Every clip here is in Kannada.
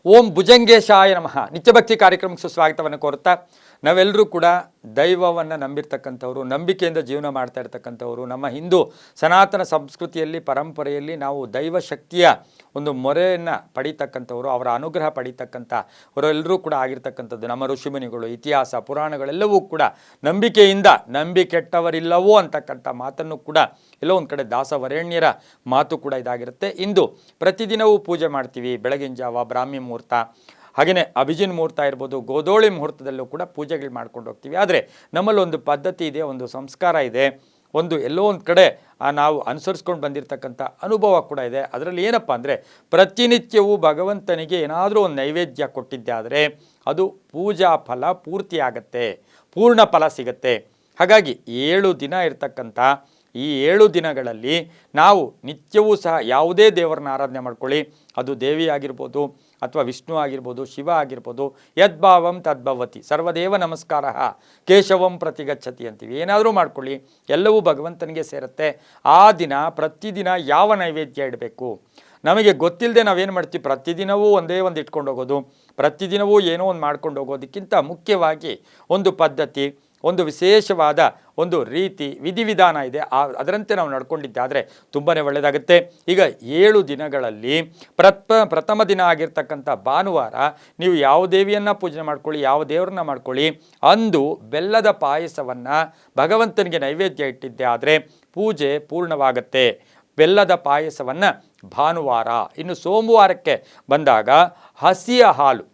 ಓಂ ಭುಜಂಗೇಶಾಯ ನಮಃ. ನಿತ್ಯಭಕ್ತಿ ಕಾರ್ಯಕ್ರಮಕ್ಕೆ ಸುಸ್ವಾಗತವನ್ನು ಕೋರುತ್ತಾ, ನಾವೆಲ್ಲರೂ ಕೂಡ ದೈವವನ್ನು ನಂಬಿರ್ತಕ್ಕಂಥವ್ರು, ನಂಬಿಕೆಯಿಂದ ಜೀವನ ಮಾಡ್ತಾ ಇರ್ತಕ್ಕಂಥವ್ರು. ನಮ್ಮ ಹಿಂದೂ ಸನಾತನ ಸಂಸ್ಕೃತಿಯಲ್ಲಿ, ಪರಂಪರೆಯಲ್ಲಿ ನಾವು ದೈವ ಶಕ್ತಿಯ ಒಂದು ಮೊರೆಯನ್ನು ಪಡೀತಕ್ಕಂಥವ್ರು, ಅವರ ಅನುಗ್ರಹ ಪಡೀತಕ್ಕಂಥ ಅವರೆಲ್ಲರೂ ಕೂಡ ಆಗಿರ್ತಕ್ಕಂಥದ್ದು. ನಮ್ಮ ಋಷಿಮುನಿಗಳು, ಇತಿಹಾಸ, ಪುರಾಣಗಳೆಲ್ಲವೂ ಕೂಡ ನಂಬಿಕೆಯಿಂದ ನಂಬಿಕೆಟ್ಟವರಿಲ್ಲವೋ ಅಂತಕ್ಕಂಥ ಮಾತನ್ನು ಕೂಡ ಎಲ್ಲೋ ಒಂದು ಕಡೆ ದಾಸವರೇಣ್ಯರ ಮಾತು ಕೂಡ ಇದಾಗಿರುತ್ತೆ. ಇಂದು ಪ್ರತಿದಿನವೂ ಪೂಜೆ ಮಾಡ್ತೀವಿ. ಬೆಳಗಿನ ಜಾವ, ಬ್ರಾಹ್ಮಿ ಮುಹೂರ್ತ, ಹಾಗೆಯೇ ಅಭಿಜಿನ್ ಮುಹೂರ್ತ ಇರ್ಬೋದು, ಗೋಧೋಳಿ ಮುಹೂರ್ತದಲ್ಲೂ ಕೂಡ ಪೂಜೆಗಳು ಮಾಡ್ಕೊಂಡು ಹೋಗ್ತೀವಿ. ಆದರೆ ನಮ್ಮಲ್ಲಿ ಒಂದು ಪದ್ಧತಿ ಇದೆ, ಒಂದು ಸಂಸ್ಕಾರ ಇದೆ, ಒಂದು ಎಲ್ಲೋ ಒಂದು ಕಡೆ ನಾವು ಅನುಸರಿಸ್ಕೊಂಡು ಬಂದಿರತಕ್ಕಂಥ ಅನುಭವ ಕೂಡ ಇದೆ. ಅದರಲ್ಲಿ ಏನಪ್ಪ ಅಂದರೆ, ಪ್ರತಿನಿತ್ಯವೂ ಭಗವಂತನಿಗೆ ಏನಾದರೂ ಒಂದು ನೈವೇದ್ಯ ಕೊಟ್ಟಿದ್ದೆ ಆದರೆ ಅದು ಪೂಜಾ ಫಲ ಪೂರ್ತಿ ಆಗುತ್ತೆ, ಪೂರ್ಣ ಫಲ ಸಿಗುತ್ತೆ. ಹಾಗಾಗಿ 7 ದಿನ ಇರ್ತಕ್ಕಂಥ ಈ 7 ದಿನಗಳಲ್ಲಿ ನಾವು ನಿತ್ಯವೂ ಸಹ ಯಾವುದೇ ದೇವರನ್ನ ಆರಾಧನೆ ಮಾಡ್ಕೊಳ್ಳಿ, ಅದು ದೇವಿ ಆಗಿರ್ಬೋದು ಅಥವಾ ವಿಷ್ಣು ಆಗಿರ್ಬೋದು, ಶಿವ ಆಗಿರ್ಬೋದು, ಯದ್ಭಾವಂ ತದ್ಭವತಿ, ಸರ್ವದೇವ ನಮಸ್ಕಾರ ಕೇಶವಂ ಪ್ರತಿಗಚ್ಚತಿ ಅಂತೀವಿ. ಏನಾದರೂ ಮಾಡ್ಕೊಳ್ಳಿ, ಎಲ್ಲವೂ ಭಗವಂತನಿಗೆ ಸೇರುತ್ತೆ. ಆ ದಿನ ಪ್ರತಿದಿನ ಯಾವ ನೈವೇದ್ಯ ಇಡಬೇಕು ನಮಗೆ ಗೊತ್ತಿಲ್ಲದೆ ನಾವೇನು ಮಾಡ್ತೀವಿ, ಪ್ರತಿದಿನವೂ ಒಂದೇ ಒಂದು ಇಟ್ಕೊಂಡು ಹೋಗೋದು, ಪ್ರತಿದಿನವೂ ಏನೋ ಒಂದು ಮಾಡ್ಕೊಂಡು ಹೋಗೋದಕ್ಕಿಂತ ಮುಖ್ಯವಾಗಿ ಒಂದು ಪದ್ಧತಿ, ಒಂದು ವಿಶೇಷವಾದ ಒಂದು ರೀತಿ ವಿಧಿವಿಧಾನ ಇದೆ. ಅದರಂತೆ ನಾವು ನಡ್ಕೊಂಡಿದ್ದೆ ಆದರೆ ತುಂಬಾ ಒಳ್ಳೆಯದಾಗುತ್ತೆ. ಈಗ 7 ದಿನಗಳಲ್ಲಿ ಪ್ರಥಮ ದಿನ ಆಗಿರ್ತಕ್ಕಂಥ ಭಾನುವಾರ ನೀವು ಯಾವ ದೇವಿಯನ್ನು ಪೂಜೆ ಮಾಡ್ಕೊಳ್ಳಿ, ಯಾವ ದೇವ್ರನ್ನ ಮಾಡ್ಕೊಳ್ಳಿ, ಅಂದು ಬೆಲ್ಲದ ಪಾಯಸವನ್ನು ಭಗವಂತನಿಗೆ ನೈವೇದ್ಯ ಇಟ್ಟಿದ್ದೆ ಆದರೆ ಪೂಜೆ ಪೂರ್ಣವಾಗುತ್ತೆ. ಬೆಲ್ಲದ ಪಾಯಸವನ್ನು ಭಾನುವಾರ. ಇನ್ನು ಸೋಮವಾರಕ್ಕೆ ಬಂದಾಗ ಹಸಿ ಹಾಲು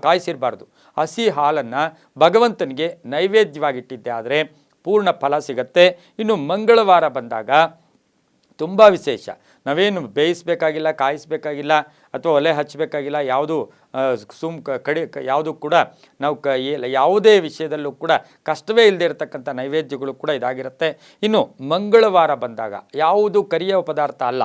ಕಾಯಿಸಿರಬಾರ್ದು, ಹಸಿ ಹಾಲನ್ನು ಭಗವಂತನಿಗೆ ನೈವೇದ್ಯವಾಗಿಟ್ಟಿದ್ದೆ ಆದರೆ ಪೂರ್ಣ ಫಲ ಸಿಗುತ್ತೆ. ಇನ್ನು ಮಂಗಳವಾರ ಬಂದಾಗ ತುಂಬ ವಿಶೇಷ, ನಾವೇನು ಬೇಯಿಸಬೇಕಾಗಿಲ್ಲ, ಕಾಯಿಸಬೇಕಾಗಿಲ್ಲ ಅಥವಾ ಒಲೆ ಹಚ್ಚಬೇಕಾಗಿಲ್ಲ, ಯಾವುದು ಯಾವುದು ಕೂಡ ನಾವು ಯಾವುದೇ ವಿಷಯದಲ್ಲೂ ಕೂಡ ಕಷ್ಟವೇ ಇಲ್ಲದೆ ಇರತಕ್ಕಂಥ ನೈವೇದ್ಯಗಳು ಕೂಡ ಇದಾಗಿರುತ್ತೆ. ಇನ್ನು ಮಂಗಳವಾರ ಬಂದಾಗ ಯಾವುದು ಕರಿಯ ಪದಾರ್ಥ ಅಲ್ಲ,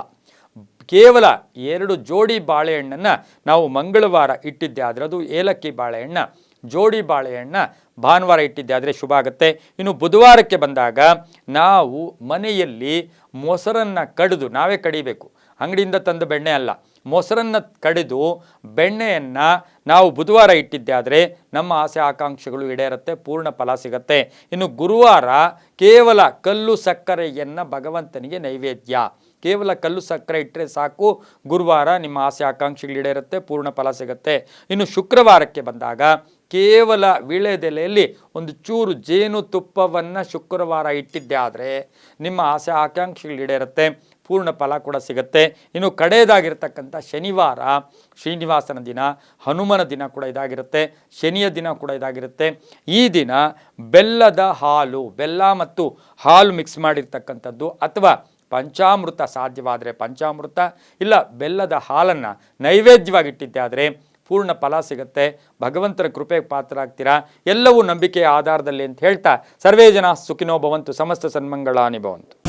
ಕೇವಲ 2 ಜೋಡಿ ಬಾಳೆಹಣ್ಣನ್ನು ನಾವು ಮಂಗಳವಾರ ಇಟ್ಟಿದ್ದೆ ಆದರೆ ಅದು ಏಲಕ್ಕಿ ಬಾಳೆಹಣ್ಣು, ಜೋಡಿ ಬಾಳೆಹಣ್ಣು ಭಾನುವಾರ ಇಟ್ಟಿದ್ದೆ ಆದರೆ ಶುಭ ಆಗುತ್ತೆ. ಇನ್ನು ಬುಧವಾರಕ್ಕೆ ಬಂದಾಗ ನಾವು ಮನೆಯಲ್ಲಿ ಮೊಸರನ್ನು ಕಡಿದು, ನಾವೇ ಕಡಿಬೇಕು, ಅಂಗಡಿಯಿಂದ ತಂದ ಬೆಣ್ಣೆ ಅಲ್ಲ, ಮೊಸರನ್ನು ಕಡಿದು ಬೆಣ್ಣೆಯನ್ನು ನಾವು ಬುಧವಾರ ಇಟ್ಟಿದ್ದೆ ಆದರೆ ನಮ್ಮ ಆಸೆ ಆಕಾಂಕ್ಷೆಗಳು ಈಡೇರುತ್ತೆ, ಪೂರ್ಣ ಫಲ ಸಿಗುತ್ತೆ. ಇನ್ನು ಗುರುವಾರ ಕೇವಲ ಕಲ್ಲು ಸಕ್ಕರೆಯನ್ನು ಭಗವಂತನಿಗೆ ನೈವೇದ್ಯ, ಕೇವಲ ಕಲ್ಲು ಸಕ್ಕರೆ ಇಟ್ಟರೆ ಸಾಕು, ಗುರುವಾರ ನಿಮ್ಮ ಆಸೆ ಆಕಾಂಕ್ಷೆಗಳು ಈಡೇರುತ್ತೆ, ಪೂರ್ಣ ಫಲ ಸಿಗುತ್ತೆ. ಇನ್ನು ಶುಕ್ರವಾರಕ್ಕೆ ಬಂದಾಗ ಕೇವಲ ವೀಳ್ಯದೆಲೆಯಲ್ಲಿ ಒಂದು ಚೂರು ಜೇನುತುಪ್ಪವನ್ನು ಶುಕ್ರವಾರ ಇಟ್ಟಿದ್ದೆ ಆದರೆ ನಿಮ್ಮ ಆಸೆ ಆಕಾಂಕ್ಷೆಗಳು ಈಡೇರುತ್ತೆ, ಪೂರ್ಣ ಫಲ ಕೂಡ ಸಿಗುತ್ತೆ. ಇನ್ನು ಕಡೆಯದಾಗಿರ್ತಕ್ಕಂಥ ಶನಿವಾರ ಶ್ರೀನಿವಾಸನ ದಿನ, ಹನುಮನ ದಿನ ಕೂಡ ಇದಾಗಿರುತ್ತೆ, ಶನಿಯ ದಿನ ಕೂಡ ಇದಾಗಿರುತ್ತೆ. ಈ ದಿನ ಬೆಲ್ಲದ ಹಾಲು, ಬೆಲ್ಲ ಮತ್ತು ಹಾಲು ಮಿಕ್ಸ್ ಮಾಡಿರ್ತಕ್ಕಂಥದ್ದು ಅಥವಾ ಪಂಚಾಮೃತ, ಸಾಧ್ಯವಾದರೆ ಪಂಚಾಮೃತ ಇಲ್ಲ ಬೆಲ್ಲದ ಹಾಲನ್ನು ನೈವೇದ್ಯವಾಗಿಟ್ಟಿದ್ದೆ ಆದರೆ ಪೂರ್ಣ ಫಲ ಸಿಗುತ್ತೆ, ಭಗವಂತನ ಕೃಪೆಗೆ ಪಾತ್ರರಾಗ್ತೀರಾ. ಎಲ್ಲವೂ ನಂಬಿಕೆಯ ಆಧಾರದಲ್ಲಿ ಅಂತ ಹೇಳ್ತಾ, ಸರ್ವೇ ಜನ ಸುಖಿನೋ ಭವಂತು, ಸಮಸ್ತ ಸನ್ಮಂಗಳಾನಿ ಭವಂತು.